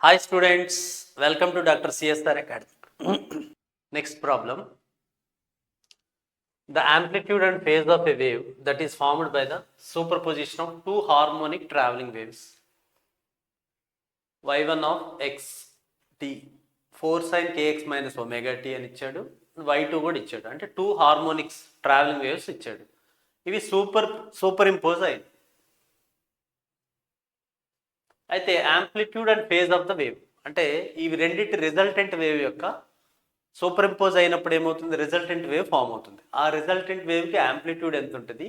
Hi students, welcome to Dr. CSR Academy. Next problem. The amplitude and phase of a wave that is formed by the superposition of two harmonic travelling waves. y1 of x t 4 sin kx minus omega t అని ఇచ్చాడు, y2 కూడా ఇచ్చాడు. అంటే two harmonics travelling waves ఇచ్చాడు. ఇవి super impose అయింది. అయితే amplitude and phase of the wave అంటే ఇవి రెండింటి రిజల్టెంట్ వేవ్ యొక్క సూపర్ ఇంపోజ్ అయినప్పుడు ఏమవుతుంది, రిజల్టెంట్ వేవ్ ఫామ్ అవుతుంది. ఆ రిజల్టెంట్ వేవ్కి యాంప్లిట్యూడ్ ఎంత ఉంటుంది,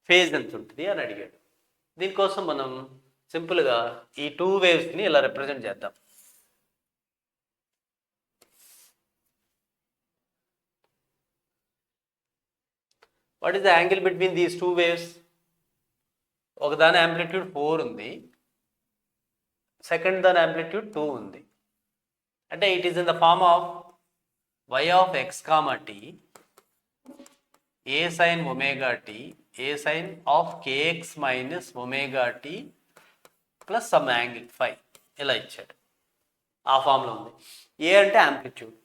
ఫేజ్ ఎంత ఉంటుంది అని అడిగాడు. దీనికోసం మనం సింపుల్గా ఈ టూ వేవ్స్ని ఇలా రిప్రజెంట్ చేద్దాం. What is the angle between these two waves? ఒకదాని యాంప్లిట్యూడ్ 4 ఉంది, సెకండ్ దాని యాంప్లిట్యూడ్ 2 ఉంది. అంటే it is in the form of y of x comma t a sin omega t a sin of kx minus omega t plus sum angle phi ఇలా ఇచ్చాడు. ఆ ఫామ్లో ఉంది. ఏ అంటే amplitude,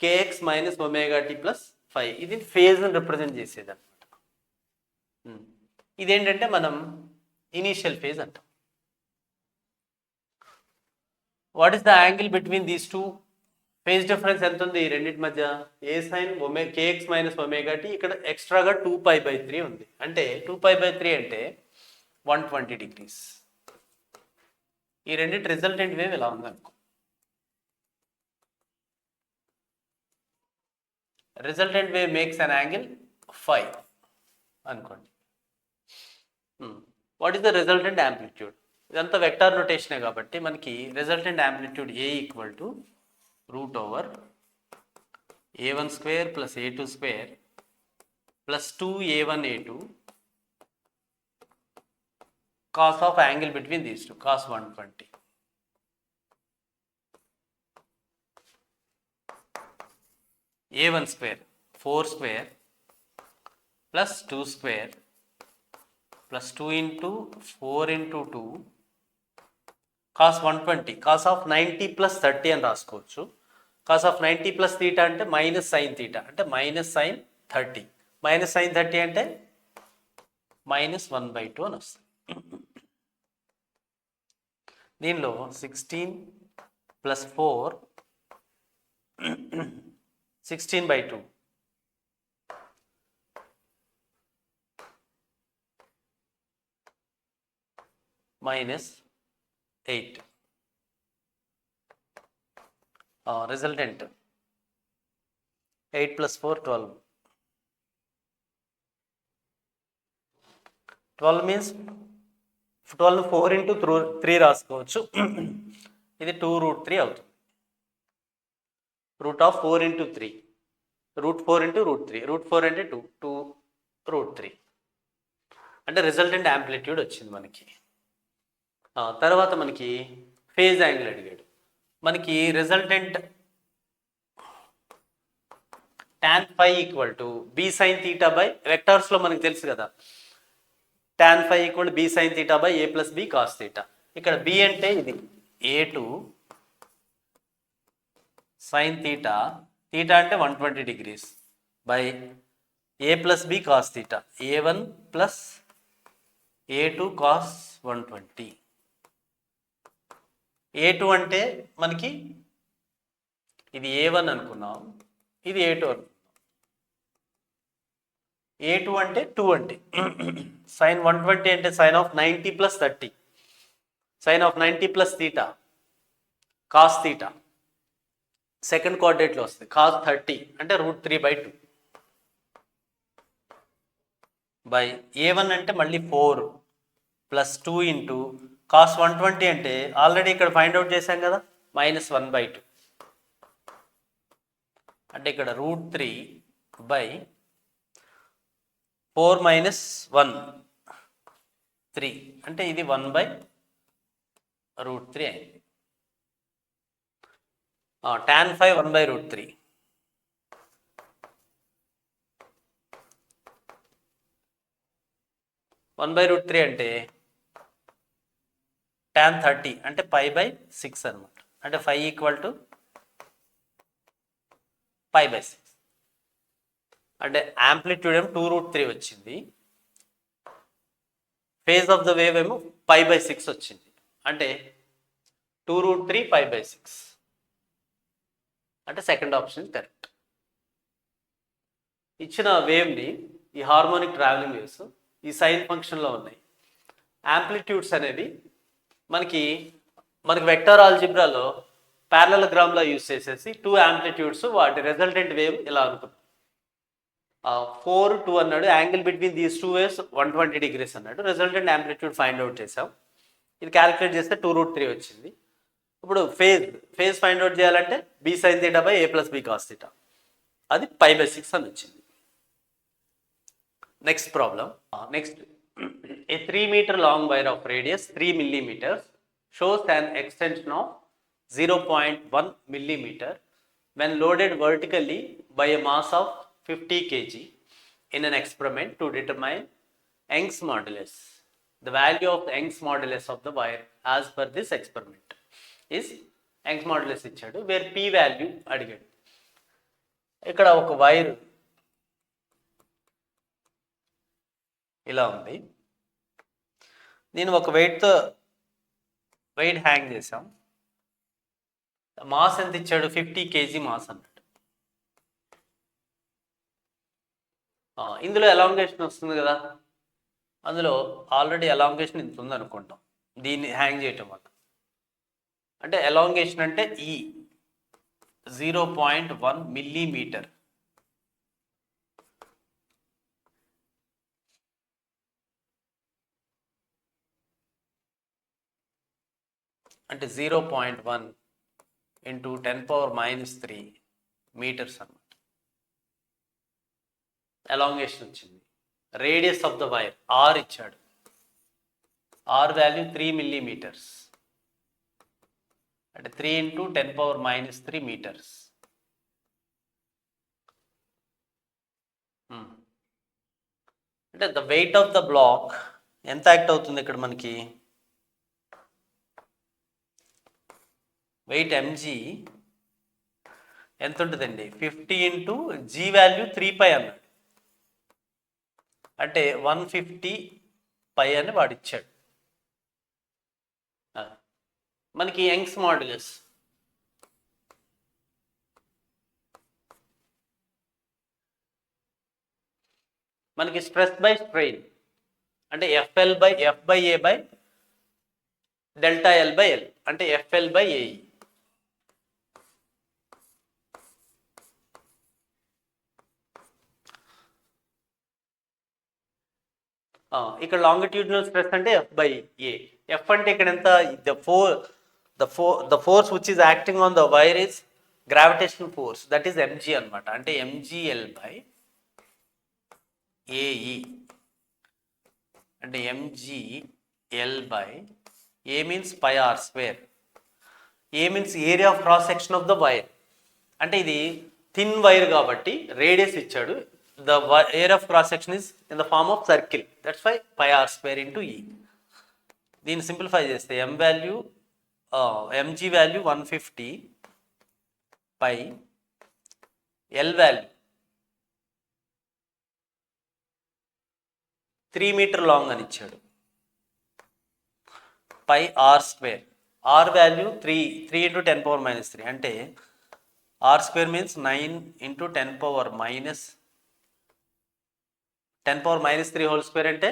k x minus omega t plus phi, ఇది ఫేజ్ని represent చేసేది అనమాట. ఇదేంటంటే మనం ఇనీషియల్ ఫేజ్ అంటాం. What is the angle between these two? Phase difference ఎంత ఉంది ఈ రెండింటి మధ్య? A sine k x minus omega t, ఇక్కడ ఎక్స్ట్రాగా 2π/3 ఉంది. అంటే 2π/3 అంటే 120 degrees. ఈ రెండింటి రిజల్టెంట్ వేవ్ ఇలా ఉంది అనుకో. Resultant wave makes an angle 5 అనుకోండి. What is the resultant amplitude? ఇదంతా వెక్టార్ నొటేషనే కాబట్టి మనకి resultant amplitude A equal to root over a1 square plus a2 square plus 2a1 a2 cos of angle between these two, cos 120. a1 square 4 square plus 2 square plus 2 into 4 into 2 cos 120, cos of 90 plus 30 అని రాసుకోవచ్చు. cos of 90 plus theta అంటే minus sine theta, అంటే minus sine 30. Minus sine 30 అంటే minus 1/2 అని వస్తుంది. దీనిలో 16 plus 4 16/2 minus 8. Resultant 8 plus 4 12. 12 means 12 4 into 3 రాసుకోవచ్చు. ఇది 2√3 అవుతుంది. Root of 4 into 3, root 4 into √3, root 4 అంటే 2√3. అంటే రిజల్టెంట్ యాంప్లిట్యూడ్ వచ్చింది మనకి. తర్వాత మనకి ఫేజ్ యాంగిల్ అడిగాడు. మనకి resultant tan phi equal to b sin theta by వెక్టార్స్లో మనకి తెలుసు కదా, tan phi equal to b sin theta by a plus b cos theta. ఇక్కడ b అంటే ఇది a2 sin theta, theta అంటే 120 degrees by a plus b cos theta, a1 plus a2 cos 120. a2 అంటే మనకి ఇది a1 అనుకున్నాం, ఇది a2 అనుకున్నాం. a2 అంటే 2 అంటే సైన్ 120 అంటే sine of 90 plus 30, sine of 90 plus theta cos theta second కోఆర్డినేట్లో వస్తుంది. cos 30 అంటే √3/2 బై a1 అంటే మళ్ళీ 4 ప్లస్ 2 ఇంటూ cos 120 అంటే ఆల్రెడీ ఇక్కడ ఫైండ్ అవుట్ చేశాం కదా, మైనస్ 1/2. అంటే ఇక్కడ √3/4 మైనస్ 1 3, అంటే ఇది 1/√3 అయింది. tan phi 1/√3. 1/√3 అంటే tan 30 అంటే π/6 అనమాట. అంటే φ = π/6. అంటే యాంప్లిట్యూడ్ ఏమో 2√3 వచ్చింది, ఫేజ్ ఆఫ్ ద వేవ్ ఏమో π/6 వచ్చింది. అంటే 2√3 π/6 అంటే సెకండ్ ఆప్షన్ కరెక్ట్. ఇచ్చిన వేవ్ని, ఈ హార్మోనిక్ ట్రావెలింగ్ వేవ్స్ ఈ సైన్ ఫంక్షన్లో ఉన్నాయి. యాంప్లిట్యూడ్స్ అనేవి మనకి వెక్టర్ ఆల్జిబ్రాలో ప్యారలలోగ్రామ్లో యూస్ చేసేసి 2 యాంప్లిట్యూడ్స్ వాటి రిజల్టెంట్ వేవ్ ఇలా అనుకున్నాం. 4, 2 అన్నాడు, angle between these 2 waves 120 degrees అన్నాడు. రిజల్టెంట్ యాంప్లిట్యూడ్ ఫైండ్ అవుట్ చేసాం. ఇది క్యాలిక్యులేట్ చేస్తే 2√3 వచ్చింది. ఇప్పుడు ఫేజ్ ఫైండ్ అవుట్ చేయాలంటే b sin θ / a + b cos θ, అది π/6 అని వచ్చింది. Next problem. Next, a 3 meter long wire of radius 3 millimeters shows an extension of 0.1 millimeter when loaded vertically by a mass of 50 kg in an experiment to determine Young's modulus. The value of the Young's modulus of the wire as per this experiment is Young's modulus ఇచ్చాడు, where p value అడిగాడు. ఇక్కడ ఒక wire ఇలా ఉంది, నేను ఒక wait hang చేసాం. Mass ఎంత ఇచ్చాడు? 50 kg మాస్ అన్నాడు. ఇందులో ఎలాంగేషన్ వస్తుంది కదా, అందులో ఆల్రెడీ ఎలాంగేషన్ ఇంత ఉంది అనుకుంటాం దీన్ని హ్యాంగ్ చేయటం వల్ల. అంటే ఎలాంగేషన్ అంటే ఈ 0.1 millimeter. అంటే 0.1 × 10⁻³ మీటర్స్ అన్నమాట ఎలాంగేషన్ వచ్చింది. Radius of the wire R ఇచ్చాడు, ఆర్ వాల్యూ 3 millimeters, అంటే 3 × 10⁻³ మీటర్స్. అంటే the weight of the block ఎంత యాక్ట్ అవుతుంది ఇక్కడ మనకి? వెయిట్ mg ఎంత ఉంటుందండి? 50 × g వాల్యూ 3π అన్నాడు, అంటే 150π అని వాడు ఇచ్చాడు. మనకి యంగ్స్ మాడ్యులస్ మనకి స్ట్రెస్ బై స్ట్రెయిన్ అంటే FL/FA/ΔL/L అంటే FL/AE. ఇక్కడ లాంగిట్యూడినల్ స్ట్రెస్ అంటే F/A. F అంటే ఇక్కడ ఎంత? the force which is acting on the wire is gravitational force, that is mg అన్నమాట. అంటే mgL/AE అంటే mgL/A means πr². A means area of cross section of the wire. అంటే ఇది thin wire కాబట్టి radius ఇచ్చాడు. The area of cross section is in the form of circle, that's why πr² × E. దీన్ని simplify చేస్తే mg value 150, L value 3 meter long అని ఇచ్చాడు, πr². R value 3 × 10⁻³ అంటే r² means 9 × 10⁻³ whole square అంటే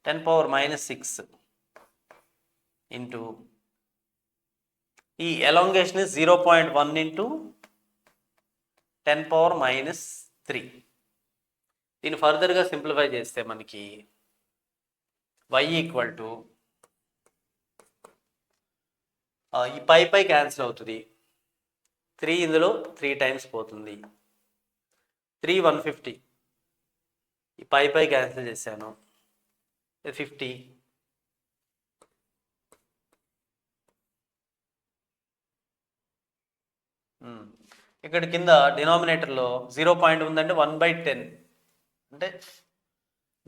10⁻⁶ into ఈ elongation 0.1 × 10⁻³ దీన్ని ఫర్దర్గా simplify చేస్తే మనకి y = ఈ పై క్యాన్సిల్ అవుతుంది, 3 ఇందులో 3 టైమ్స్ పోతుంది, 3 150, ఈ పై క్యాన్సిల్ చేశాను, 50. ఇక్కడ కింద డినామినేటర్లో 0 పాయింట్ ఉందంటే 1/10 అంటే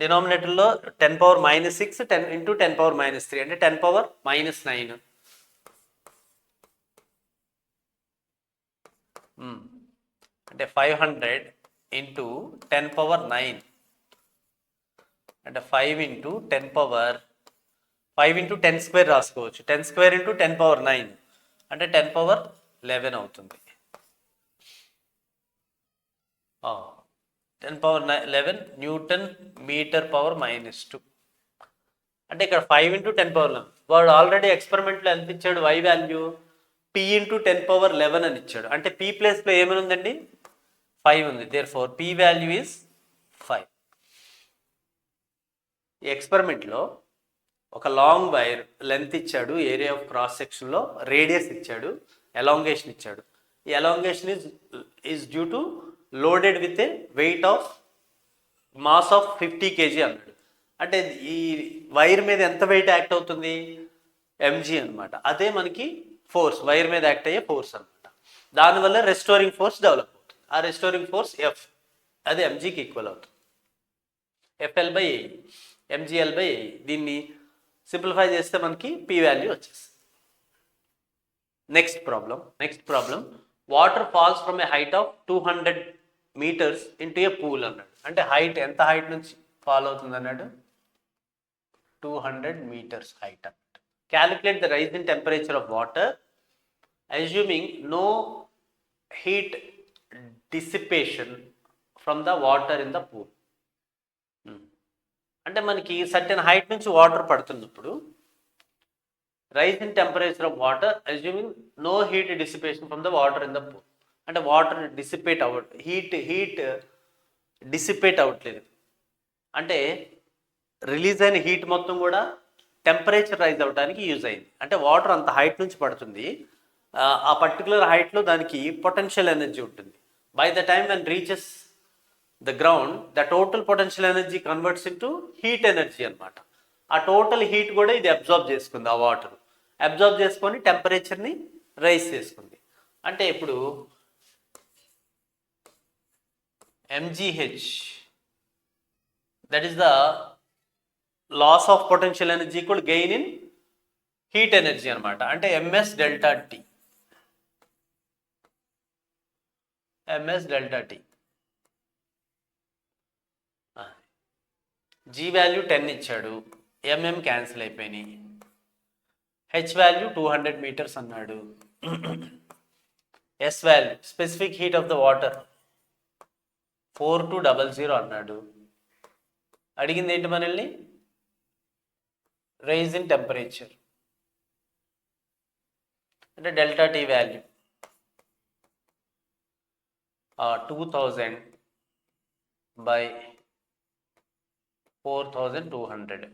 డినామినేటర్లో 10⁻⁻6 10 × 10⁻³ అంటే 10⁻⁻9 అంటే 500 × 10⁻9 అంటే 5 × 10⁻5 × 10² రాసుకోవచ్చు. 10² × 10⁻9 అంటే 10⁻11 అవుతుంది. 10⁻11 న్యూటన్ మీటర్ పవర్ -2 అంటే ఇక్కడ 5 × 10⁻11. వాడు ఆల్రెడీ ఎక్స్పెరిమెంట్లో ఎంత ఇచ్చాడు? y వాల్యూ p × 10⁻11 అని ఇచ్చాడు. అంటే p ప్లేస్లో ఏమని ఉందండి? 5 ఉంది. Therefore p value is 5. ఈ ఎక్స్పెరిమెంట్లో ఒక లాంగ్ వైర్ లెంత్ ఇచ్చాడు, ఏరియా ఆఫ్ క్రాస్ సెక్షన్లో రేడియస్ ఇచ్చాడు, ఎలాంగేషన్ ఇచ్చాడు. ఈ elongation is due to loaded with a weight of mass of 50 kg అన్నాడు. అంటే ఈ వైర్ మీద ఎంత వెయిట్ యాక్ట్ అవుతుంది? mg అనమాట. అదే మనకి ఫోర్స్, వైర్ మీద యాక్ట్ అయ్యే ఫోర్స్ అనమాట. దానివల్ల రెస్టోరింగ్ ఫోర్స్ డెవలప్ అవుతుంది. ఆ రెస్టోరింగ్ ఫోర్స్ F, అది mgకి ఈక్వల్ అవుతుంది. FL/A, mgL/A. దీన్ని సింప్లిఫై చేస్తే మనకి p వాల్యూ వచ్చేస్తుంది. Next problem water falls from a height of 200 meters into a pool అన్నాడు. అంటే హైట్ ఎంత హైట్ నుంచి ఫాల్ అవుతుంది అన్నాడు? 200 meters హైట్ అన్నట్టు. Calculate the rise in temperature of water assuming no heat dissipation from the water in the pool. అంటే మనకి certain height నుంచి వాటర్ పడుతున్నప్పుడు rise in temperature of water assuming no heat dissipation from the water in the pool. అంటే water dissipate heat dissipate అవ్వట్లేదు. అంటే release అయిన heat మొత్తం కూడా టెంపరేచర్ రైజ్ అవ్వడానికి యూజ్ అయింది. అంటే వాటర్ అంత హైట్ నుంచి పడుతుంది, ఆ పర్టికులర్ హైట్లో దానికి పొటెన్షియల్ ఎనర్జీ ఉంటుంది. By the time when reaches the ground the total potential energy converts into heat energy అనమాట. ఆ టోటల్ హీట్ కూడా ఇది అబ్జార్బ్ చేసుకుంది. ఆ వాటర్ అబ్జార్బ్ చేసుకొని టెంపరేచర్ని రైజ్ చేసుకుంది. అంటే ఇప్పుడు mgh, that is the loss of potential energy equal gain in heat energy అనమాట. అంటే ms delta t. g value 10 ఇచ్చాడు, mm క్యాన్సిల్ అయిపోయినాయి. h వాల్యూ 200 meters అన్నాడు. s value specific heat of the water 4200 అన్నాడు. అడిగింది ఏంటి మనల్ని? Rise in temperature. అంటే డెల్టా టీ వాల్యూ 2000 by 4200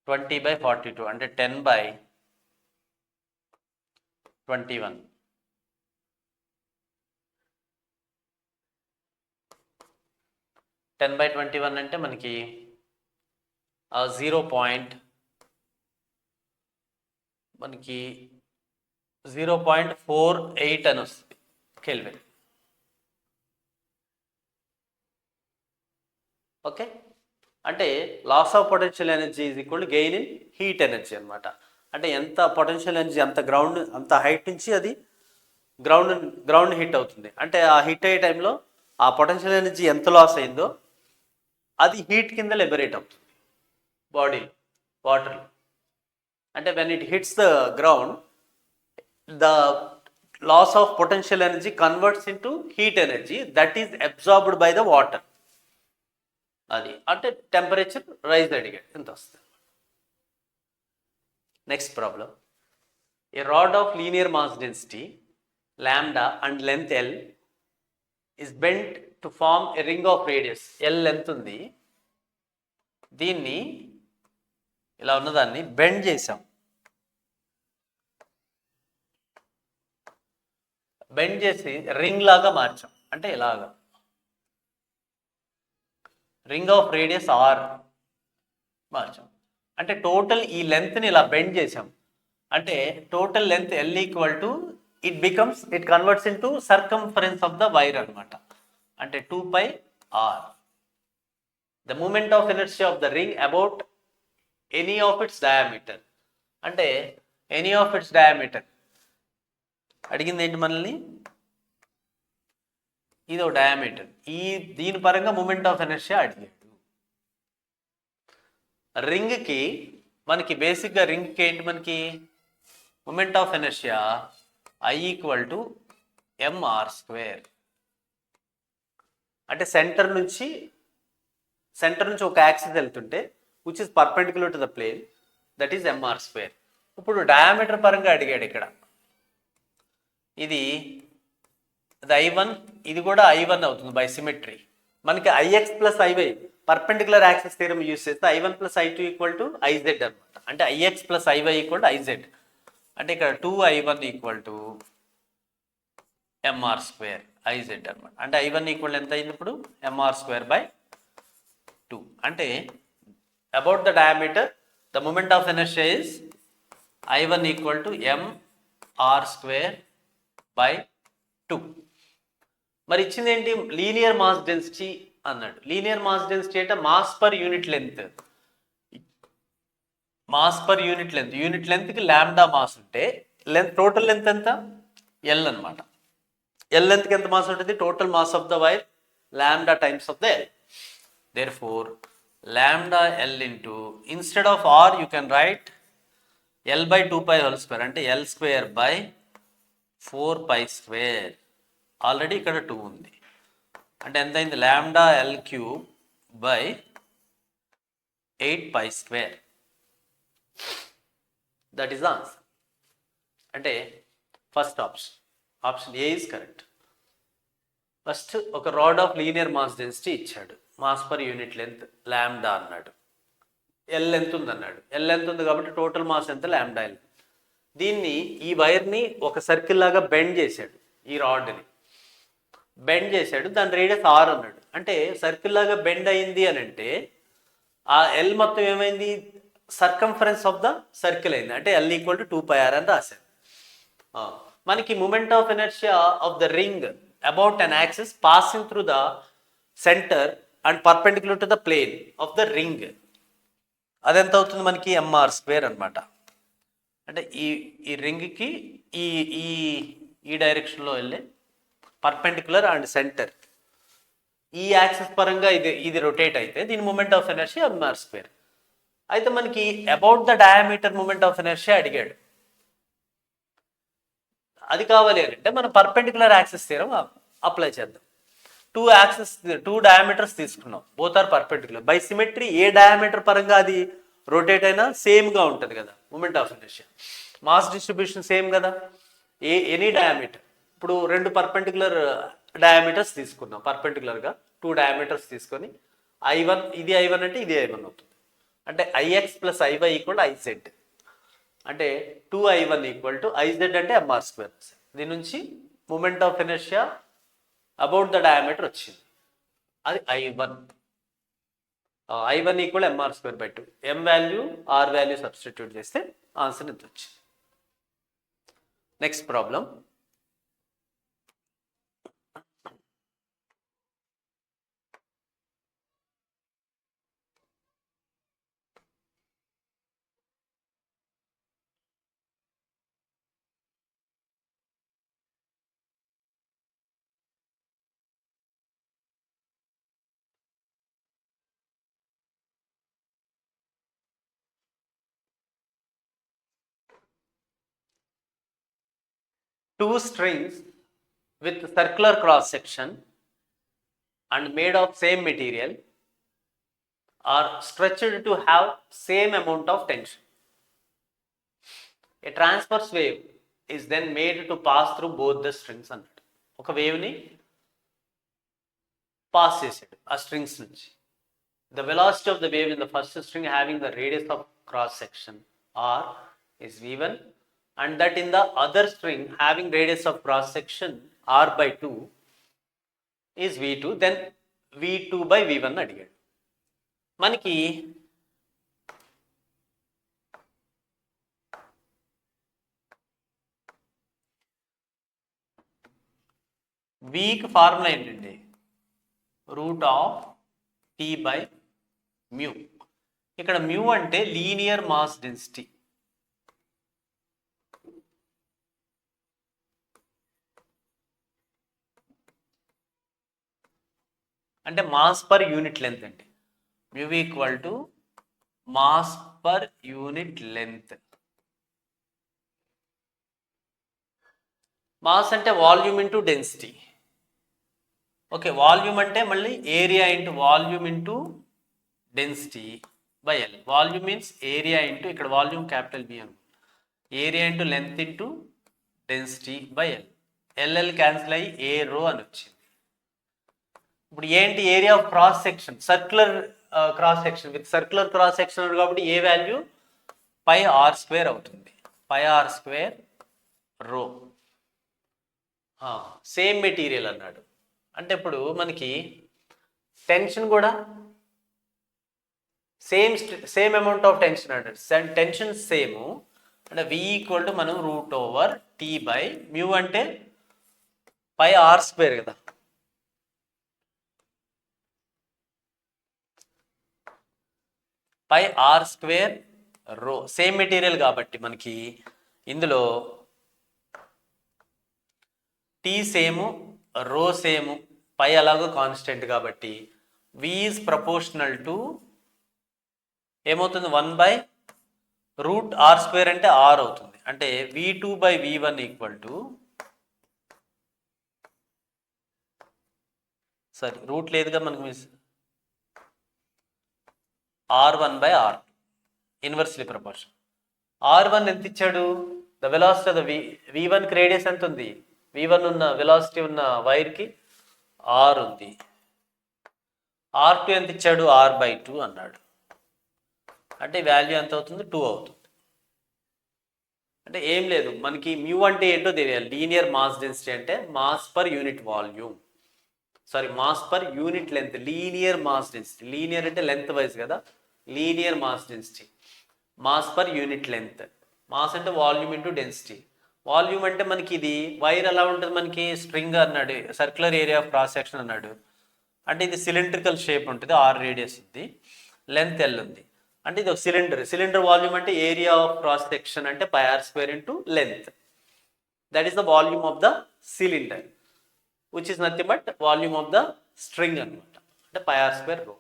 20/42 అంటే 10/21. 10/21 అంటే మనకి 0.48 అని వస్తుంది కెల్విన్. ఓకే, అంటే loss of potential energy is equal to gain in heat energy అనమాట. అంటే ఎంత పొటెన్షియల్ ఎనర్జీ అంత హైట్ నుంచి అది గ్రౌండ్ హిట్ అవుతుంది. అంటే ఆ హిట్ అయ్యే టైంలో ఆ పొటెన్షియల్ ఎనర్జీ ఎంత లాస్ అయిందో అది హీట్ కింద లిబరేట్ అవుతుంది బాడీ వాటర్. అంటే when it hits the ground the loss of potential energy converts into heat energy that is absorbed by the water. అది అంటే టెంపరేచర్ రైజ్ అడిగాడు, ఎంత వస్తుంది. Next problem, a rod of linear mass density lambda and length L is bent to form a ring of radius. L length ఉంది, దీన్ని ఇలా ఉన్నదాన్ని bend చేసాం. బెండ్ చేసి రింగ్ లాగా మార్చాం. అంటే ఇలాగా రింగ్ ఆఫ్ రేడియస్ R మార్చాం. అంటే టోటల్ ఈ లెంత్ని ఇలా బెండ్ చేసాం. అంటే total length L equal to it converts into circumference of the wire అనమాట. అంటే 2πr. The moment of inertia of the ring about any of its diameter. అంటే ఎనీ ఆఫ్ ఇట్స్ డయామీటర్ అడిగింది ఏంటి మనల్ని, ఇది ఒక డయామీటర్, దీని పరంగా మూమెంట్ ఆఫ్ ఇనర్షియా అడిగాడు. రింగ్కి మనకి బేసిక్గా రింగ్కి ఏంటి, మనకి moment of inertia I = mr². అంటే సెంటర్ నుంచి ఒక యాక్సిస్ వెళ్తుంటే which is perpendicular to the plane, that is mr². ఇప్పుడు డయామీటర్ పరంగా అడిగాడు ఇక్కడ. ఇది I1, ఇది కూడా I1 అవుతుంది బై సిమెట్రీ. మనకి Ix + Iy perpendicular axis theorem use చేస్తే I1 + I2 = Iz అనమాట. అంటే Ix + Iy = Iz. అంటే ఇక్కడ 2I1 = mr² Iz అనమాట. అంటే I1 ఎంత అయింది ఇప్పుడు, mr²/2. అంటే about the diameter the moment of inertia is I1 = mr²/2. మరి ఇచ్చింది ఏంటి, లీనియర్ మాస్ డెన్సిటీ అన్నాడు. లీనియర్ మాస్ డెన్సిటీ అంటే mass per unit length. Unit లెంత్కి లాంబ్డా మాస్ ఉంటే టోటల్ లెంత్ ఎంత, ఎల్ అనమాట. ఎల్ లెంత్కి ఎంత మాస్ ఉంటుంది, total mass of the wire lambda times of the L. Therefore lambda L into, instead of R you can write L/2π² అంటే L² / 4π². Already ఇక్కడ 2 ఉంది. అంటే ఎంత అయింది, λL3/8π². That is the answer. అంటే first option A is correct. First ఒక rod of linear mass density ఇచ్చాడు, mass per unit length lambda అన్నాడు, ఎల్ ఎంత ఉంది అన్నాడు. ఎల్ ఎంత ఉంది కాబట్టి టోటల్ మాస్ ఎంత, లాంబ్డా ఎల్. దీన్ని, ఈ వైర్ని ఒక సర్కిల్ లాగా బెండ్ చేశాడు, ఈ రాడ్ని బెండ్ చేశాడు, దాని రేడియస్ ఆర్ అన్నాడు. అంటే సర్కిల్ లాగా బెండ్ అయింది అని అంటే ఆ ఎల్ మొత్తం ఏమైంది, సర్కంఫరెన్స్ ఆఫ్ ద సర్కిల్ అయింది. అంటే L = 2πr అని రాశాడు. మనకి moment of inertia of the ring about an axis passing through the centre and perpendicular to the plane of the ring, అదెంత అవుతుంది మనకి, mr² అనమాట. అంటే ఈ రింగ్కి ఈ డైరెక్షన్లో వెళ్ళే పర్పెండిక్యులర్ అండ్ సెంటర్, ఈ యాక్సిస్ పరంగా ఇది రొటేట్ అయితే దీని మూమెంట్ ఆఫ్ ఇనర్షియా mr². అయితే మనకి about the diameter moment of inertia అడిగాడు. అది కావాలి అని అంటే మనం పర్పెండిక్యులర్ యాక్సిస్ థియరం అప్లై చేద్దాం. 2 డయామీటర్స్ తీసుకున్నాం, both are perpendicular. By symmetry a diameter పరంగా అది రొటేట్ అయినా సేమ్గా ఉంటుంది కదా moment of inertia. Mass distribution same కదా, ఎనీ డయామీటర్. ఇప్పుడు 2 పర్పెండిక్యులర్ డయామీటర్స్ తీసుకున్నాం, పర్పెండిక్యులర్గా 2 డయామీటర్స్ తీసుకొని I1, ఇది I1 అంటే ఇది I1 అవుతుంది. అంటే Ix + Iy = Iz. అంటే 2I1 = Iz అంటే mr². దీని నుంచి moment of inertia about the diameter వచ్చింది, అది I1 = mr²/2. m value r value substitute చేస్తే ఆన్సర్ ఎంత వచ్చింది. Next problem. Two strings with circular cross section and made of same material are stretched to have same amount of tension. A transverse wave is then made to pass through both the strings అన్నాడు. ఒక వేవ్ని pass చేసాడు ఆ strings నుంచి. The velocity of the wave in the first string having the radius of cross section r is v1, and that in the other string having radius of cross section r/2 is v2, then v2/v1 అడిగాడు. మనకి వీక్ formula ఏంటండి, root of T by mu. ఇక్కడ mu అంటే linear mass density. అంటే mass per unit length అండి. Mu equal to mass per unit length. Mass అంటే volume into density. Okay, volume అంటే మళ్ళీ area into volume into density by L. Volume means area into, ఇక్కడ volume capital B అని, area into length into density by L. L L cancel అయ్యి A rho అని వచ్చింది. ఇప్పుడు ఏంటి, area of cross section, circular cross section with circular cross section కాబట్టి a value pi R square అవుతుంది. Pi R square rho. Same material అన్నాడు అంటే ఇప్పుడు మనకి టెన్షన్ కూడా సేమ్ అమౌంట్ ఆఫ్ టెన్షన్ అన్నాడు. టెన్షన్ సేమ్ అంటే వి ఈక్వల్ టు మనం root over T by mu అంటే పై ఆర్ స్క్వేర్ కదా. Pi R square rho. Same material కాబట్టి మనకి ఇందులో T same, rho same, pi అలాగో కాన్స్టెంట్ కాబట్టి వి ఈజ్ ప్రపోర్షనల్ టు ఏమవుతుంది, 1 బై రూట్ ఆర్ స్క్వేర్ అంటే ఆర్ అవుతుంది. అంటే V2 by V1 equal to, sorry root లేదుగా మనకు మిస్, R1 by R, inversely proportion. R1 ఎంత ఇచ్చాడు, ద వెలాసిటీ ఆఫ్ ద V1కి రేడియస్ ఎంత ఉంది, V1 ఉన్న వెలాసిటీ ఉన్న వైర్కి R ఉంది. R2 ఎంత ఇచ్చాడు, R/2 అన్నాడు. అంటే వాల్యూ ఎంత అవుతుంది, 2 అవుతుంది. అంటే ఏం లేదు, మనకి మ్యూ అంటే ఏంటో తెలియాలి. లీనియర్ మాస్ డెన్సిటీ అంటే mass per unit volume, sorry mass per unit length. Linear mass density, linear అంటే లెంత్ వైజ్ కదా, linear mass density, mass per unit length. Mass అంటే వాల్యూమ్ ఇంటూ డెన్సిటీ. వాల్యూమ్ అంటే మనకి ఇది వైర్ ఎలా ఉంటుంది, మనకి స్ట్రింగ్ అన్నాడు, circular area of cross section అన్నాడు. అంటే ఇది సిలిండ్రికల్ షేప్ ఉంటుంది, ఆర్ రేడియస్ ఉంది, లెంత్ ఎల్ ఉంది. అంటే ఇది ఒక సిలిండర్. సిలిండర్ వాల్యూమ్ అంటే ఏరియా ఆఫ్ క్రాస్ సెక్షన్ అంటే pi R square into length. That is the volume of the cylinder, which is nothing but volume of the string అనమాట. అంటే pi R square rho.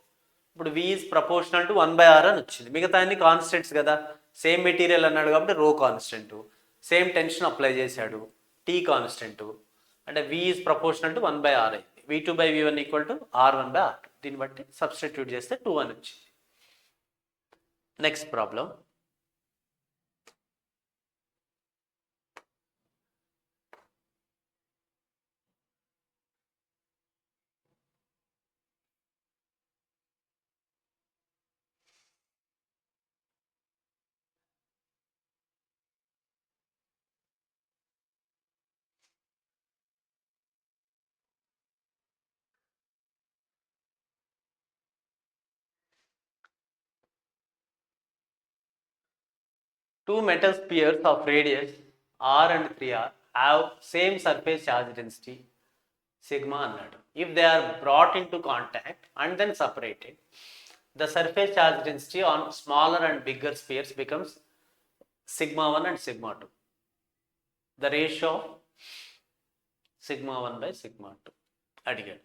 ఇప్పుడు V is proportional to 1 by R అని వచ్చింది. మిగతా అన్ని constants కదా, same material అన్నాడు కాబట్టి rho constant, same tension apply చేశాడు, టీ కాన్స్టెంట్. అంటే V is proportional to 1 by R అయింది. V2 by V1 equal to R1 by R2. దీన్ని బట్టి సబ్స్టిట్యూట్ చేస్తే 2 అని వచ్చింది. Next problem. Two metal spheres of radius r and 3r have same surface charge density sigma అన్నాడు. If they are brought into contact and then separated, the surface charge density on smaller and bigger spheres becomes sigma 1 and sigma 2. The ratio of sigma 1 by sigma 2 అడిగాడు.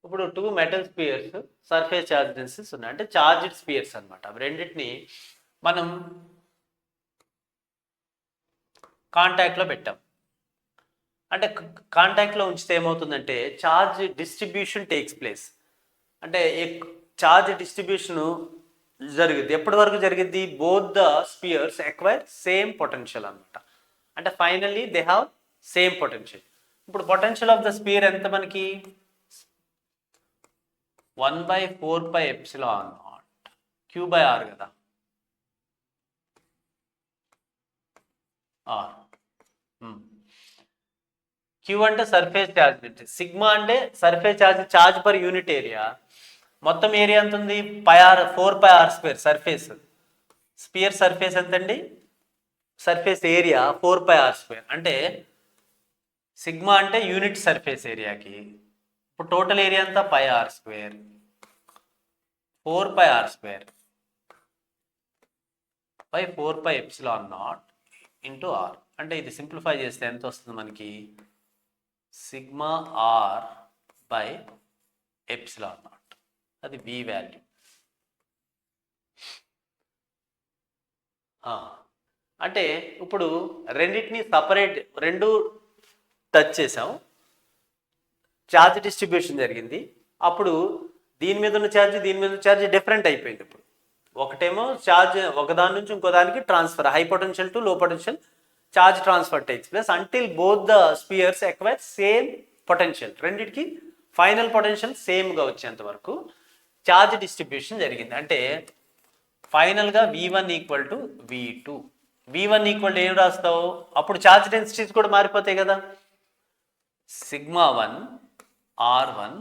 ఇప్పుడు 2 metal spheres surface charge densities ఉన్నాయి, అంటే charged spheres అనమాట. అవి రెండింటిని మనం కాంటాక్ట్లో పెట్టాం. అంటే కాంటాక్ట్లో ఉంచితే ఏమవుతుందంటే చార్జ్ డిస్ట్రిబ్యూషన్ టేక్స్ ప్లేస్. అంటే చార్జ్ డిస్ట్రిబ్యూషన్ జరుగుద్ది. ఎప్పటి వరకు జరిగిద్ది, both the spheres acquire same potential అనమాట. అంటే finally they have same potential. ఇప్పుడు పొటెన్షియల్ ఆఫ్ ద స్పియర్ ఎంత మనకి, 1/4πε0 Q/R కదా, ఆర్. క్యూ అంటే సర్ఫేస్ ఛార్జ్, సిగ్మా అంటే surface charge, charge per unit area. మొత్తం ఏరియా ఎంత ఉంది, 4πr² సర్ఫేస్. స్పియర్ సర్ఫేస్ ఎంతండి, సర్ఫేస్ ఏరియా 4πr². అంటే సిగ్మా అంటే యూనిట్ సర్ఫేస్ ఏరియాకి. ఇప్పుడు టోటల్ ఏరియా అంతా pi R square, 4 pi R square by 4 pi epsilon naught into R. అంటే ఇది సింప్లిఫై చేస్తే ఎంత వస్తుంది మనకి? Sigma R by epsilon naught, అది బి వాల్యూ. అంటే ఇప్పుడు రెండింటిని సపరేట్, రెండు టచ్ చేసాం, ఛార్జ్ డిస్ట్రిబ్యూషన్ జరిగింది. అప్పుడు దీని మీద ఉన్న ఛార్జ్, దీని మీద ఉన్న ఛార్జ్ డిఫరెంట్ అయిపోయింది. ఇప్పుడు ఒకటేమో ఛార్జ్ ఒకదాని నుంచి ఇంకో దానికి transfer, high potential to low potential charge transfer takes place until both the spheres acquire same potential. రెండింటికి ఫైనల్ పొటెన్షియల్ సేమ్గా వచ్చేంత వరకు ఛార్జ్ డిస్ట్రిబ్యూషన్ జరిగింది. అంటే ఫైనల్గా V1 equal to V2. V1 equal to ఏం రాస్తావు? అప్పుడు ఛార్జ్ డెన్సిటీస్ కూడా మారిపోతాయి కదా. Sigma 1 R1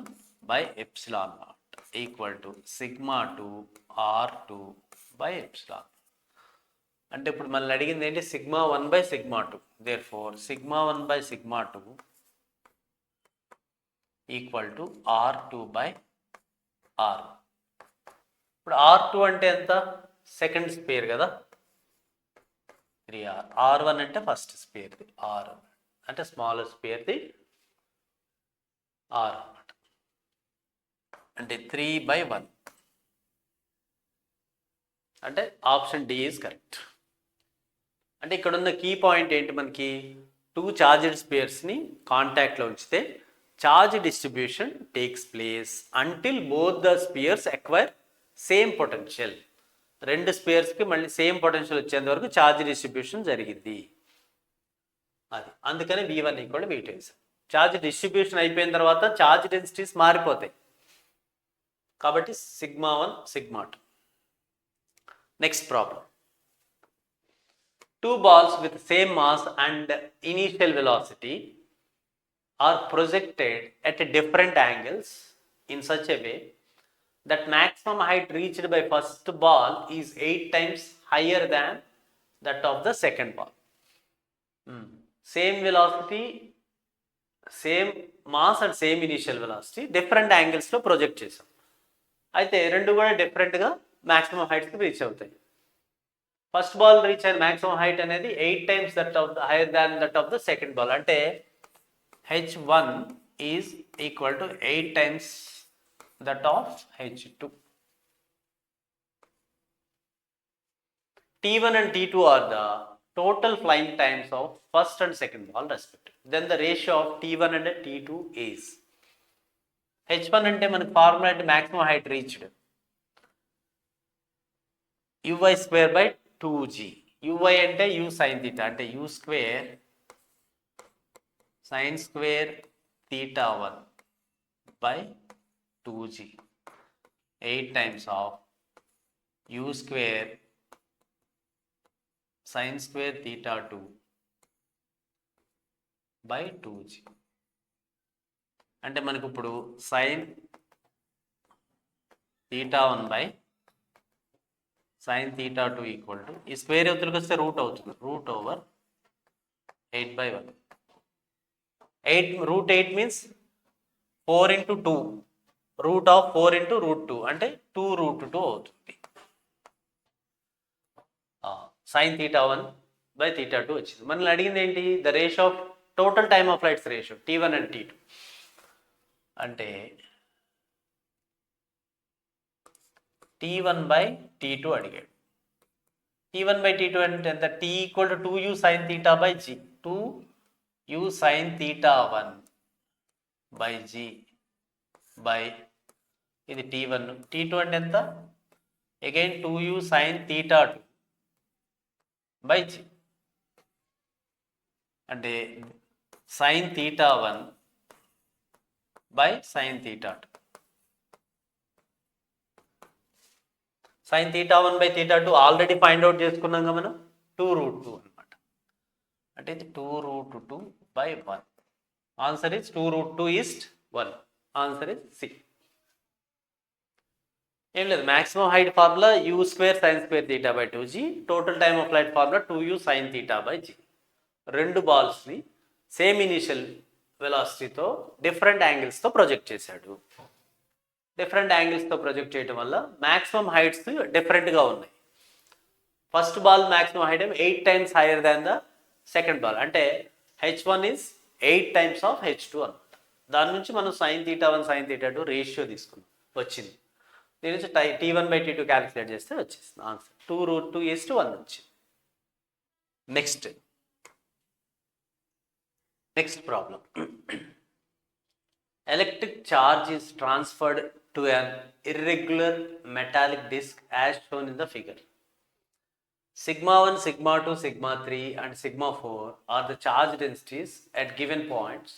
by epsilon naught equal to sigma 2 R2 by epsilon. అంటే ఇప్పుడు మనల్ని అడిగింది ఏంటి? Sigma 1 by sigma 2. Therefore sigma 1 by sigma 2 equal to R2 by R. ఇప్పుడు R2 అంటే ఎంత? సెకండ్ స్పేర్ కదా, 3R. R1 అంటే ఫస్ట్ స్పేర్ది, R అంటే స్మాలర్ స్పేర్ది R అన్నమాట. అంటే 3/1. అంటే ఆప్షన్ డి ఈజ్ కరెక్ట్. అంటే ఇక్కడ ఉన్న కీ పాయింట్ ఏంటి మనకి? 2 చార్జ్డ్ స్పేర్స్ని కాంటాక్ట్లో ఉంచితే charge distribution takes place until both the spheres acquire same potential. రెండు స్పియర్స్కి మళ్ళీ సేమ్ పొటెన్షియల్ వచ్చేంత వరకు ఛార్జ్ డిస్ట్రిబ్యూషన్ జరిగింది. అది అందుకని V1 equal to V2. Charge distribution అయిపోయిన తర్వాత ఛార్జ్ డెన్సిటీస్ మారిపోతాయి కాబట్టి sigma 1 sigma 2. Next problem. 2 balls with same mass and initial velocity are projected at different angles in such a way that maximum height reached by first ball is 8 times higher than that of the second ball. Same velocity, same mass and same initial velocity different angles లో project చేసాం. అయితే రెండు కూడా డిఫరెంట్గా maximum హైట్స్కి reach అవుతాయి. First ball reach అయిన maximum height అనేది 8 times that of the higher than that of the second ball. అంటే H1 is equal to 8 times that of H2. T1 and T2 are the total flying times of first and second ball respectively. Then the ratio of T1 and T2 is H1 అంటే మనకి formula అంటే maximum height reached uy square by 2g. uy అంటే u sin theta అంటే u square sin square theta 1 by 2g, 8 times of u square sin square theta 2 by 2g. అంటే మనకు ఇప్పుడు sin theta 1 by sin theta 2 equal to ఈ square యువతలకు వస్తే root అవుతుంది, root over 8/1. 8 root 8 means 4 into 2, root of 4 into root 2 అంటే 2 root 2 అవుతుంది. sin theta 1 by theta 2 వచ్చింది. మనల్ని అడిగింది ఏంటి? The ratio of total time of flights ratio T1 and T2. అంటే T1 by T2 అడిగాడు. T1 by T2 అంటే ఎంత? T equal to 2u sin theta by g, 2u sin theta 1 by g by ఇది T1. T2 అంటే ఎంత? Again 2u sin theta 2 by g అంటే sin theta 1 by sin theta 2. sin theta 1 by theta 2 already find out చేసుకున్నాం కదా మనం, 2 root 2 అనమాట. అంటే ఇది 2 root 2 by 1. Answer is 2 root 2 is 1. Answer is C. ఏం లేదు, maximum height formula u square sin square theta by 2g, total time of flight formula 2u sin theta by g. రెండు బాల్స్ని సేమ్ ఇనిషియల్ వెలాసిటీతో different యాంగిల్స్తో project చేశాడు. Different యాంగిల్స్తో project చేయడం వల్ల మ్యాక్సిమం హైట్స్ డిఫరెంట్గా ఉన్నాయి. First ball maximum height 8 times higher than the second ball, అంటే H1 is 8 times of H2 అనమాట. దాని నుంచి మనం sin θ1 sin θ2 రేషియో తీసుకున్నాం, వచ్చింది. దీని నుంచి T1/T2 క్యాలిక్యులేట్ చేస్తే వచ్చేసింది ఆన్సర్ 2√2:1 వచ్చింది. Next problem. Electric charge is transferred to an irregular metallic disc as shown in the figure. Sigma 1, sigma 2, sigma 3 and sigma 4 are the charge densities at given points.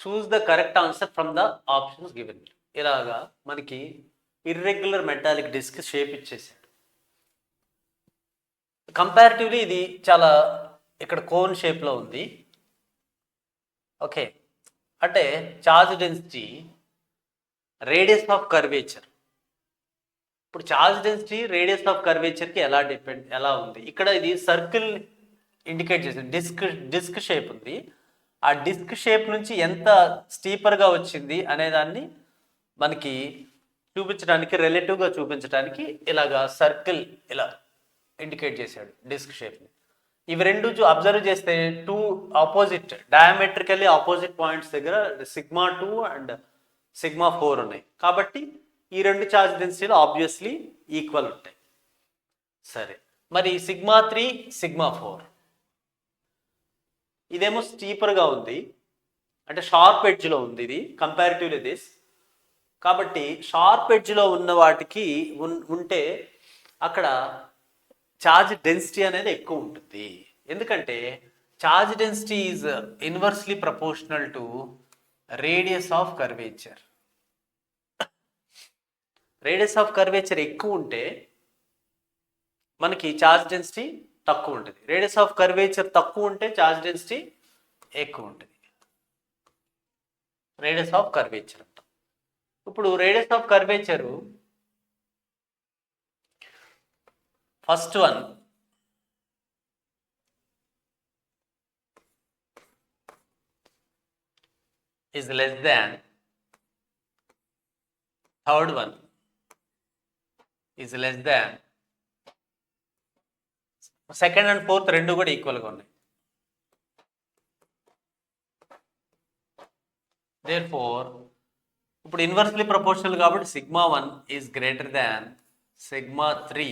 Choose the correct answer from the options given. ఇలాగా మనకి irregular metallic disc shape ఇచ్చేసాడు. Comparatively ఇది చాలా ఇక్కడ cone షేప్లో ఉంది. Okay, అంటే charge density, radius of curvature. ఇప్పుడు చార్జ్ డెన్సిటీ రేడియస్ ఆఫ్ కర్వేచర్కి ఎలా ఉంది? ఇక్కడ ఇది సర్కిల్ ఇండికేట్ చేసింది, డిస్క్ షేప్ ఉంది. ఆ డిస్క్ షేప్ నుంచి ఎంత స్టీపర్గా వచ్చింది అనేదాన్ని మనకి చూపించడానికి, రిలేటివ్గా చూపించడానికి ఇలాగా సర్కిల్ ఇలా ఇండికేట్ చేశాడు డిస్క్ షేప్ని. ఇవి రెండు అబ్జర్వ్ చేస్తే 2 ఆపోజిట్, డయామెట్రికల్లీ ఆపోజిట్ పాయింట్స్ దగ్గర sigma 2 అండ్ sigma 4 ఉన్నాయి. కాబట్టి ఈ రెండు ఛార్జ్ డెన్సిటీలు ఆబ్వియస్లీ ఈక్వల్ ఉంటాయి. సరే, మరి sigma 3, sigma 4 ఇదేమో స్టీపర్గా ఉంది, అంటే షార్ప్ ఎడ్జ్లో ఉంది ఇది కంపారిటివ్లీ దిస్. కాబట్టి షార్ప్ ఎడ్జ్లో ఉన్న వాటికి ఉంటే అక్కడ ఛార్జ్ డెన్సిటీ అనేది ఎక్కువ ఉంటుంది. ఎందుకంటే charge density is inversely proportional to radius of curvature. Radius of curvature ఎక్కువ ఉంటే మనకి ఛార్జ్ డెన్సిటీ తక్కువ ఉంటుంది. రేడియస్ ఆఫ్ కర్వేచర్ తక్కువ ఉంటే ఛార్జ్ డెన్సిటీ ఎక్కువ ఉంటుంది. రేడియస్ ఆఫ్ కర్వేచర్ అంట. ఇప్పుడు radius of curvature first one is less than, third one is less than, second and fourth రెండు కూడా ఈక్వల్గా ఉన్నాయి. దేర్ఫోర్ ఇప్పుడు ఇన్వర్స్లీ ప్రపోర్షనల్ కాబట్టి sigma 1 is greater than sigma 3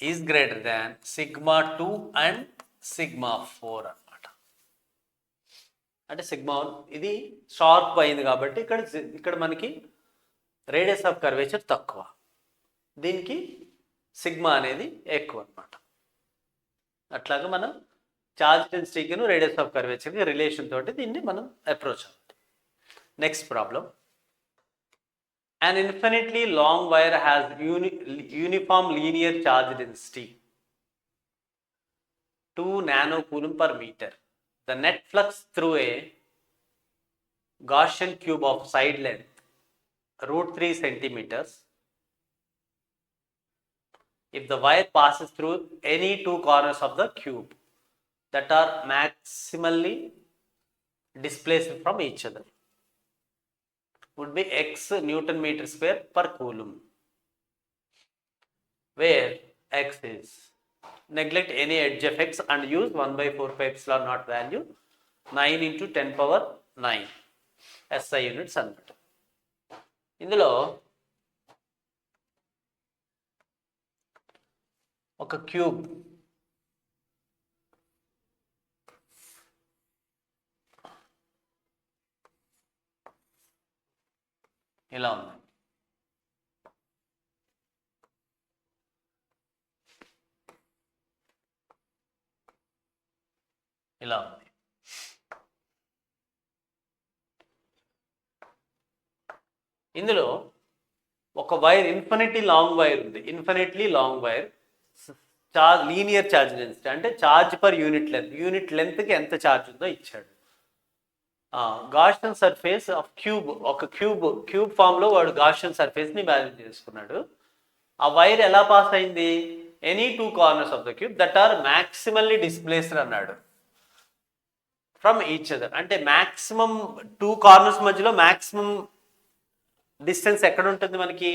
is greater than sigma 2 and sigma 4 అన్నమాట. అంటే sigma 1 ఇది sharp అయింది కాబట్టి ఇక్కడ మనకి రేడియస్ ఆఫ్ కర్వేచర్ తక్కువ, దీనికి సిగ్మా అనేది ఎక్కువ అన్నమాట. అట్లాగా మనం ఛార్జ్ డెన్సిటీకి రేడియస్ ఆఫ్ కర్వేచర్కి రిలేషన్ తోటి దీన్ని మనం అప్రోచ్ అవ్వాలి. Next problem. An infinitely long wire has uniform linear charge density 2 nanocoulomb per meter. The net flux through a Gaussian cube of side length √3 centimeters if the wire passes through any two corners of the cube that are maximally displaced from each other would be x Newton meter square per coulomb, where x is, neglect any edge effects and use 1/4πε0 value 9 × 10⁹ SI units అన్నమాట. ఇందులో ఒక cube ఇలా ఉంది. ఇలా ఉంది. ఇందులో ఒక wire, infinity long wire ఉంది. Infinitely long wire, linear charge density అంటే charge per unit length, unit లెంత్కి ఎంత ఛార్జ్ ఉందో ఇచ్చాడు. గాషియన్ సర్ఫేస్ ఆఫ్ క్యూబ్, ఒక క్యూబ్ ఫామ్లో వాడు గాషియన్ సర్ఫేస్ని ఇమాజిన్ చేసుకున్నాడు. ఆ వైర్ ఎలా పాస్ అయింది? Any two corners of the cube that are maximally displaced అన్నాడు ఫ్రమ్ ఈచ్ అదర్. అంటే మ్యాక్సిమం టూ కార్నర్స్ మధ్యలో మ్యాక్సిమం డిస్టెన్స్ ఎక్కడ ఉంటుంది మనకి?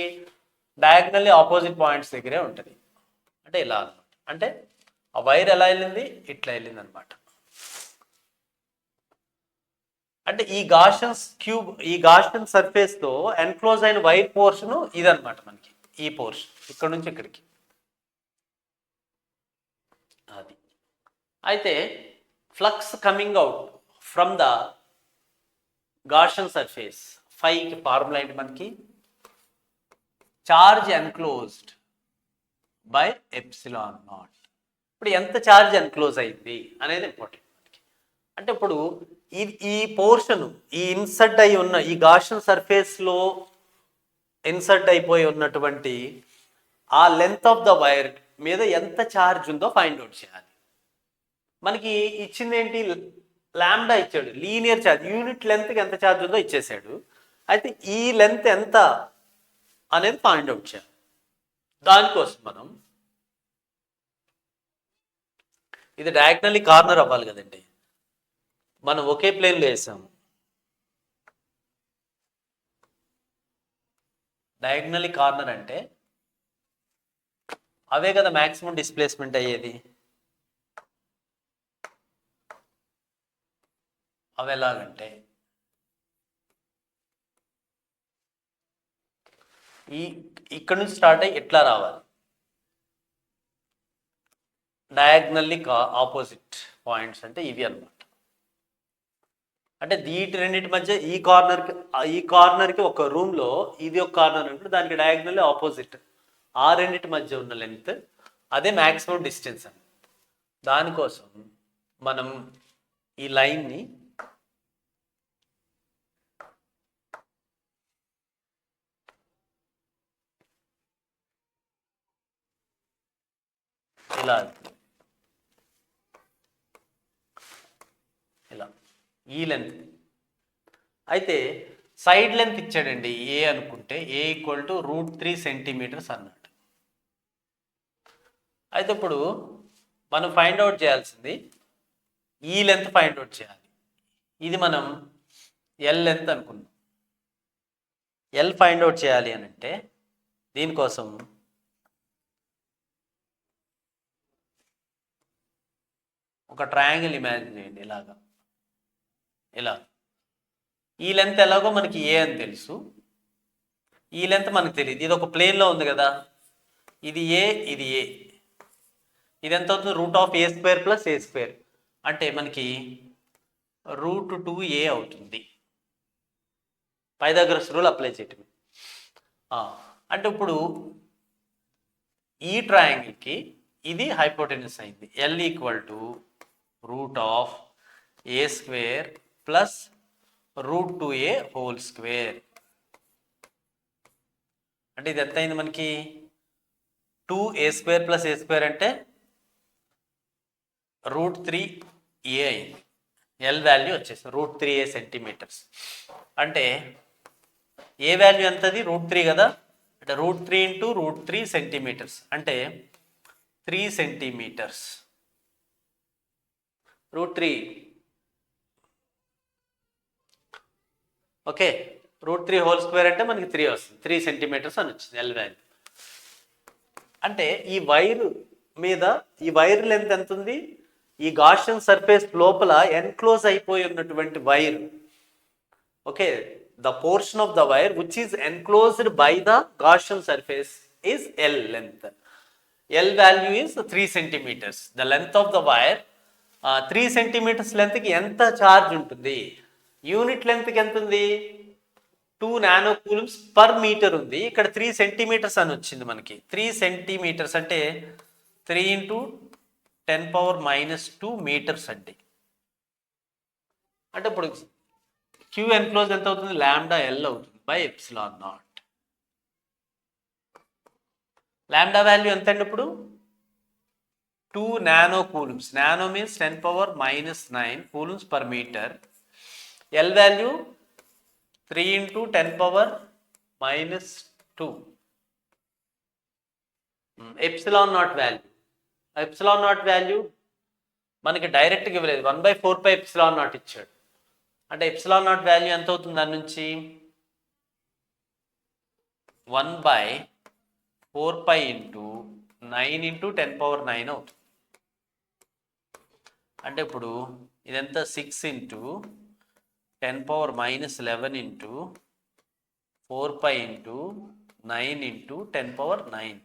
డయాగ్నల్లీ ఆపోజిట్ పాయింట్స్ దగ్గరే ఉంటుంది. అంటే ఇలా అనమాట. అంటే ఆ వైర్ ఎలా వెళ్ళింది? ఇట్లా వెళ్ళింది అనమాట. అంటే ఈ గాషియన్ సర్ఫేస్ తో ఎన్క్లోజ్ అయిన వైర్ పోర్షన్ ఇదనమాట మనకి. ఈ పోర్షన్ ఇక్కడ నుంచి ఇక్కడికి అది. అయితే flux coming out from the Gaussian surface ఫైకి ఫార్ములా ఏంటి మనకి? Charge enclosed by epsilon naught. ఇప్పుడు ఎంత ఛార్జ్ ఎన్క్లోజ్ అయింది అనేది ఇంపార్టెంట్ మనకి. అంటే ఇప్పుడు ఈ పోర్షన్, ఈ ఇన్సర్ట్ అయి ఉన్న ఈ గాషియన్ సర్ఫేస్లో ఇన్సర్ట్ అయిపోయి ఉన్నటువంటి ఆ లెంత్ ఆఫ్ ద వైర్ మీద ఎంత ఛార్జ్ ఉందో ఫైండ్ అవుట్ చేయాలి. మనకి ఇచ్చింది ఏంటి? లాంబ్డా ఇచ్చాడు, లీనియర్ ఛార్జ్. యూనిట్ లెంత్కి ఎంత ఛార్జ్ ఉందో ఇచ్చేసాడు. అయితే ఈ లెంత్ ఎంత అనేది ఫైండ్ అవుట్ చేయాలి. దానికోసం మనం ఇది డయాగ్నల్లీ కార్నర్ అవ్వాలి కదండి. మనం ఒకే ప్లేన్లో వేసాము. డయాగ్నల్లీ కార్నర్ అంటే అవే కదా మ్యాక్సిమం డిస్ప్లేస్మెంట్ అయ్యేది. అవి ఎలాగంటే ఇక్కడ నుంచి స్టార్ట్ అయ్యి ఎట్లా రావాలి? డయాగ్నల్లీ ఆపోజిట్ పాయింట్స్ అంటే ఇవి అన్నమాట. అంటే వీటి రెండింటి మధ్య ఈ కార్నర్కి ఒక రూమ్లో ఇది ఒక కార్నర్ ఉంటుంది, దానికి డయాగ్నల్లీ ఆపోజిట్ ఆ రెండింటి మధ్య ఉన్న లెంత్ అదే మ్యాక్సిమం డిస్టెన్స్ అని. దానికోసం మనం ఈ లైన్ని ఇలా ఈ లెంత్. అయితే సైడ్ లెంత్ ఇచ్చాడండి ఏ అనుకుంటే ఏ ఈక్వల్ టు √3 సెంటీమీటర్స్ అన్నాడు. అయితే ఇప్పుడు మనం ఫైండ్ అవుట్ చేయాల్సింది ఈ లెంత్ ఫైండ్ అవుట్ చేయాలి. ఇది మనం ఎల్ లెంత్ అనుకున్నాం. ఎల్ ఫైండ్ అవుట్ చేయాలి అని అంటే దీనికోసం ఒక ట్రయాంగిల్ ఇమాజిన్ చేయండి. ఇలా ఈ లెంత్ ఎలాగో మనకి ఏ అని తెలుసు, ఈ లెంత్ మనకు తెలియదు. ఇది ఒక ప్లేన్లో ఉంది కదా, ఇది ఏ, ఇది ఏ. ఇది ఎంత అవుతుంది? √(a² + a². అంటే మనకి √2a అవుతుంది. పైథాగరస్ రూల్ అప్లై చేయటం. అంటే ఇప్పుడు ఈ ట్రయాంగిల్కి ఇది హైపోటెన్యూస్ అయింది. L = √(a² + √2a². అంటే ఇది ఎంత అయింది మనకి? 2a² + a² అంటే √3a అయింది. ఎల్ వాల్యూ వచ్చేసి √3a సెంటీమీటర్స్. అంటే ఏ వాల్యూ ఎంతది? √3 కదా. అంటే √3 × √3 సెంటీమీటర్స్ అంటే 3 సెంటీమీటర్స్. √3 ఓకే. √3² అంటే మనకి 3 వస్తుంది. 3 సెంటీమీటర్స్ అని వచ్చింది ఎల్ వాల్యూ. అంటే ఈ వైర్ మీద ఈ వైర్ లెంత్ ఎంత ఉంది? ఈ గాషియన్ సర్ఫేస్ లోపల ఎన్క్లోజ్ అయిపోయి ఉన్నటువంటి wire, okay, the portion of the wire which is enclosed by the Gaussian surface is L length. L value is 3 centimetres. The length of the wire 3 centimetres లెంత్కి ఎంత charge ఉంటుంది? Unit లెంత్కి ఎంత ఉంది? 2 nano coulombs per metre ఉంది. ఇక్కడ 3 centimetres అని వచ్చింది మనకి. 3 సెంటీమీటర్స్ అంటే 3 × 10⁻² మీటర్స్ అండి. అంటే ఇప్పుడు క్యూ ఎన్క్లోజ్ ఎంత అవుతుంది? λL అవుతుంది బై ε0. లాంబ్డా వాల్యూ ఎంత అండి ఇప్పుడు? 2 nano coulombs. Nano means 10⁻⁹ coulombs per metre. L value 3 into 10 power minus 2. Epsilon naught value మనకి డైరెక్ట్గా ఇవ్వలేదు, 1/4 ఎప్సిలాన్ నాట్ ఇచ్చాడు. అంటే ఎప్సిలాన్ నాట్ వాల్యూ ఎంత అవుతుంది దాని నుంచి? 1/4 ఇంటూ 9 ఇంటూ 10 పవర్ 9 అవుతుంది. అంటే ఇప్పుడు ఇదంతా 6 into 10 power minus 11 into 4 into 9 into 10 power 9.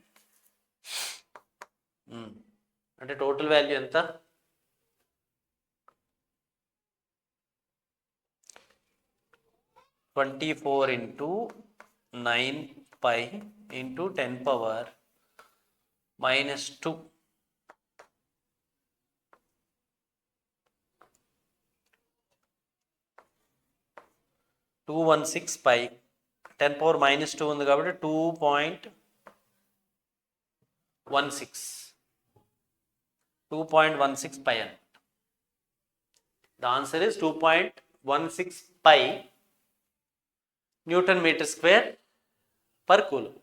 అంటే టోటల్ వాల్యూ ఎంత? 24 into 9 pi into 10 power minus 2. Two 116 pi 10 power minus 2 ఉంది కాబట్టి 2.16 పై అని. The answer is 2.16 pi Newton meter square per coulomb.